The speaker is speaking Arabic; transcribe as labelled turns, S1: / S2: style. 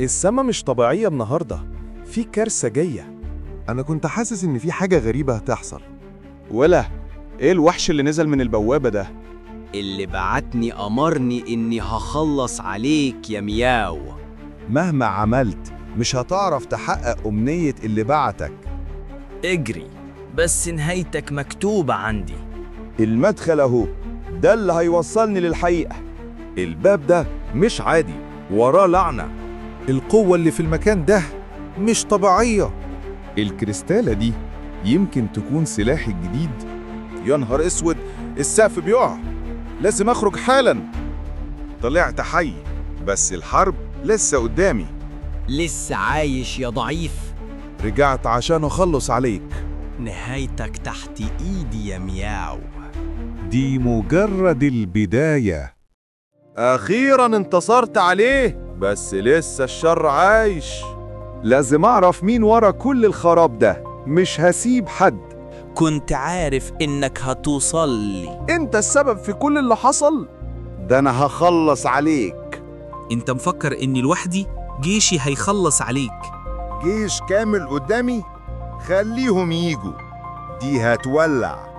S1: السما مش طبيعية النهاردة، في كارثة جاية.
S2: أنا كنت حاسس إن في حاجة غريبة هتحصل.
S3: ولا إيه الوحش اللي نزل من البوابة ده؟
S4: اللي بعتني أمرني إني هخلص عليك يا مياو.
S5: مهما عملت مش هتعرف تحقق أمنية اللي بعتك.
S6: اجري، بس نهايتك مكتوبة عندي.
S5: المدخل أهو، ده اللي هيوصلني للحقيقة. الباب ده مش عادي، وراه لعنة.
S7: القوة اللي في المكان ده مش طبيعية.
S2: الكريستالة دي يمكن تكون سلاحي الجديد.
S7: يا نهار اسود، السقف بيقع، لازم اخرج حالا. طلعت حي، بس الحرب لسه قدامي.
S4: لسه عايش يا ضعيف؟
S7: رجعت عشان اخلص عليك.
S4: نهايتك تحت ايدي يا مياو.
S2: دي مجرد البداية.
S7: اخيرا انتصرت عليه، بس لسه الشر عايش.
S5: لازم أعرف مين ورا كل الخراب ده، مش هسيب حد.
S6: كنت عارف إنك هتوصل لي.
S7: انت السبب في كل اللي حصل.
S5: ده أنا هخلص عليك.
S8: انت مفكر اني لوحدي؟ جيشي هيخلص عليك.
S5: جيش كامل قدامي؟ خليهم يجوا، دي هتولع.